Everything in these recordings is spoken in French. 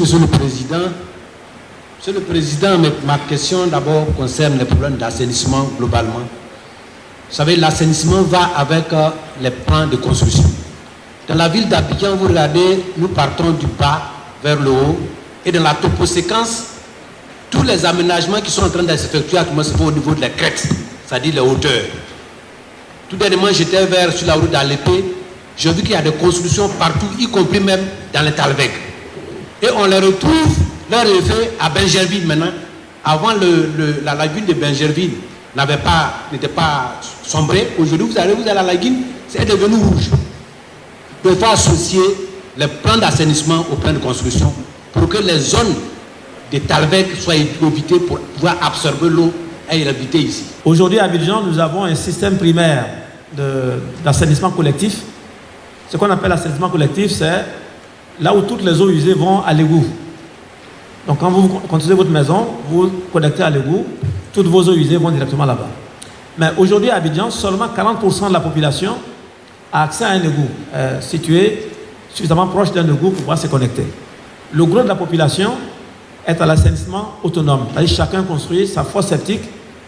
Monsieur le Président. Monsieur le Président, ma question d'abord concerne les problèmes d'assainissement globalement. Vous savez, l'assainissement va avec les plans de construction. Dans la ville d'Abidjan, vous regardez, nous partons du bas vers le haut, et dans la toposéquence, tous les aménagements qui sont en train de s'effectuer actuellement se font au niveau de la crête, c'est-à-dire les hauteurs. Tout dernièrement, j'étais sur la route d'Alépé, j'ai vu qu'il y a des constructions partout, y compris même dans les Talveg. Et on les retrouve, leur effet à Benjerville maintenant. Avant, la lagune de Benjerville n'était pas sombrée. Aujourd'hui, vous allez à la lagune, c'est devenu rouge. Il faut associer les plans d'assainissement aux plans de construction pour que les zones des Talveg soient évitées pour pouvoir absorber l'eau et l'éviter ici. Aujourd'hui à Abidjan, nous avons un système primaire d'assainissement collectif. Ce qu'on appelle l'assainissement collectif, c'est là où toutes les eaux usées vont à l'égout. Donc quand vous construisez votre maison, vous connectez à l'égout, toutes vos eaux usées vont directement là-bas. Mais aujourd'hui à Abidjan, seulement 40% de la population a accès à un égout situé suffisamment proche d'un égout pour pouvoir se connecter. Le gros de la population est à l'assainissement autonome. C'est-à-dire chacun construit sa fosse septique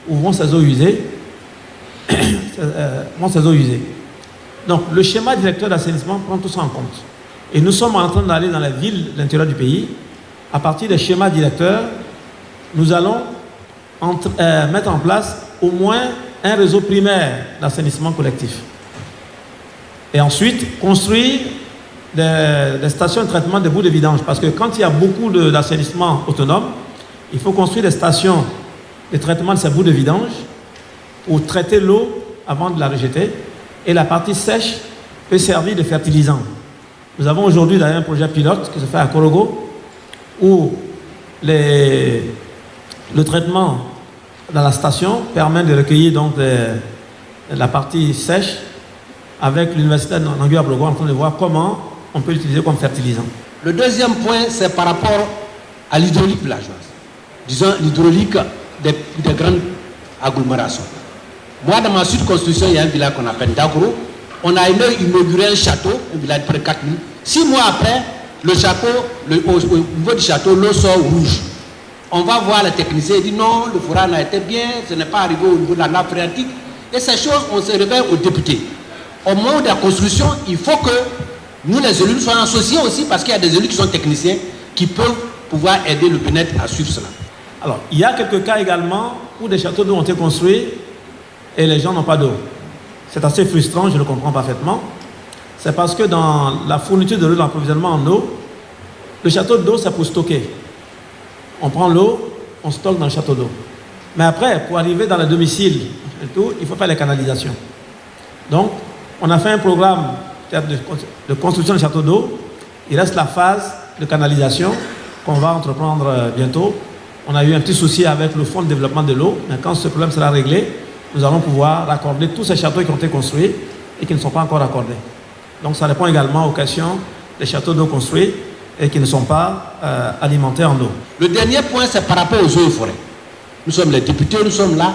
où vont ses eaux usées. Donc le schéma directeur d'assainissement prend tout ça en compte. Et nous sommes en train d'aller dans les villes de l'intérieur du pays. À partir des schémas directeurs, nous allons mettre en place au moins un réseau primaire d'assainissement collectif. Et ensuite, construire des stations de traitement des boues de vidange. Parce que quand il y a beaucoup d'assainissement autonome, il faut construire des stations de traitement de ces boues de vidange pour traiter l'eau avant de la rejeter. Et la partie sèche peut servir de fertilisant. Nous avons aujourd'hui d'ailleurs un projet pilote qui se fait à Korogo où le traitement dans la station permet de recueillir donc la partie sèche avec l'université de Nangui Ablogo en train de voir comment on peut l'utiliser comme fertilisant. Le deuxième point, c'est par rapport à l'hydraulique villageoise. Disons l'hydraulique des grandes agglomérations. Moi, dans ma suite construction, il y a un village qu'on appelle Dagro. On a inauguré un château, un village de près de 4000. 6 mois après, le château, au niveau du château, l'eau sort rouge. On va voir les techniciens, ils disent non, le forage a été bien, ce n'est pas arrivé au niveau de la nappe phréatique. Et ces choses, on se révèle aux députés. Au moment de la construction, il faut que nous, les élus, soyons associés aussi, parce qu'il y a des élus qui sont techniciens, qui peuvent pouvoir aider le PNET à suivre cela. Alors, il y a quelques cas également où des châteaux d'eau ont été construits et les gens n'ont pas d'eau. C'est assez frustrant, je le comprends parfaitement. C'est parce que dans la fourniture de l'eau, l'approvisionnement en eau, le château d'eau, c'est pour stocker. On prend l'eau, on stocke dans le château d'eau. Mais après, pour arriver dans le domicile et tout, il faut faire les canalisations. Donc, on a fait un programme de construction de château d'eau. Il reste la phase de canalisation qu'on va entreprendre bientôt. On a eu un petit souci avec le fonds de développement de l'eau, mais quand ce problème sera réglé, nous allons pouvoir raccorder tous ces châteaux qui ont été construits et qui ne sont pas encore raccordés. Donc ça répond également aux questions des châteaux d'eau construits et qui ne sont pas alimentés en eau. Le dernier point, c'est par rapport aux eaux et forêts. Nous sommes les députés, nous sommes là,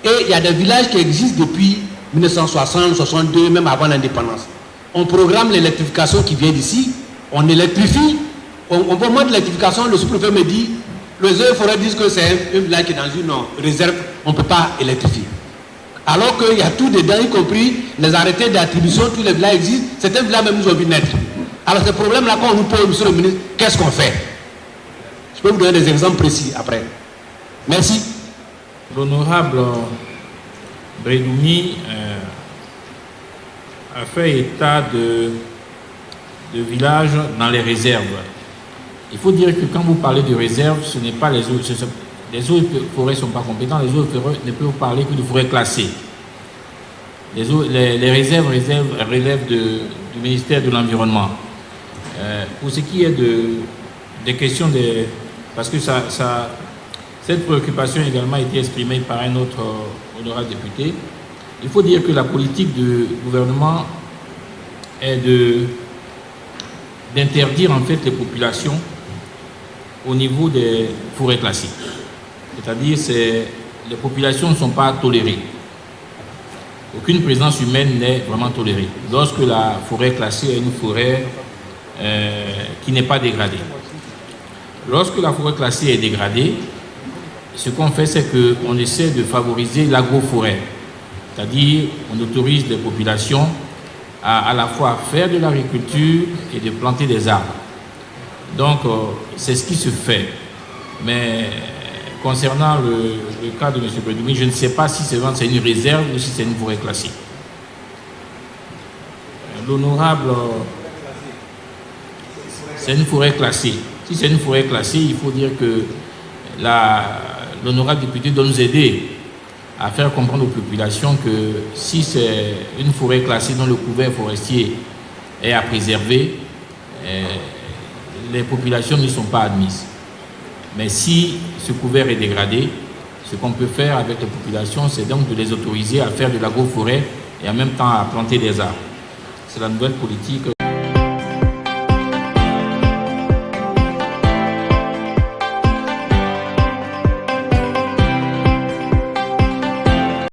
et il y a des villages qui existent depuis 1960, 62, même avant l'indépendance. On programme l'électrification qui vient d'ici, on électrifie, on voit moins de l'électrification, le sous-préfet me dit, les eaux et forêts disent que c'est un village qui est dans une réserve, on ne peut pas électrifier. Alors qu'il y a tout dedans, y compris les arrêtés d'attribution, tous les villages existent, certains villages même nous ont vu naître. Alors ce problème-là, quand on nous pose, monsieur le ministre, qu'est-ce qu'on fait? Je peux vous donner des exemples précis après. Merci. L'honorable Bredoumi a fait état de villages dans les réserves. Il faut dire que quand vous parlez de réserves, ce n'est pas les eaux. Les eaux et forêts ne sont pas compétents, les eaux et forêts ne peuvent parler que de forêts classées. Les réserves relèvent du ministère de l'Environnement. Pour ce qui est des questions parce que cette préoccupation a également été exprimée par un autre honorable député, il faut dire que la politique du gouvernement est d'interdire en fait les populations au niveau des forêts classiques. C'est-à-dire que les populations ne sont pas tolérées. Aucune présence humaine n'est vraiment tolérée. Lorsque la forêt classée est une forêt qui n'est pas dégradée. Lorsque la forêt classée est dégradée, ce qu'on fait, c'est qu'on essaie de favoriser l'agroforêt. C'est-à-dire, on autorise les populations à la fois faire de l'agriculture et de planter des arbres. Donc, c'est ce qui se fait. Mais concernant le cas de M. Bedoumi, je ne sais pas si c'est une réserve ou si c'est une forêt classée. L'honorable, c'est une forêt classée. Si c'est une forêt classée, il faut dire que l'honorable député doit nous aider à faire comprendre aux populations que si c'est une forêt classée dont le couvert forestier est à préserver, les populations n'y sont pas admises. Mais si ce couvert est dégradé, ce qu'on peut faire avec les populations, c'est donc de les autoriser à faire de l'agroforêt et en même temps à planter des arbres. C'est la nouvelle politique.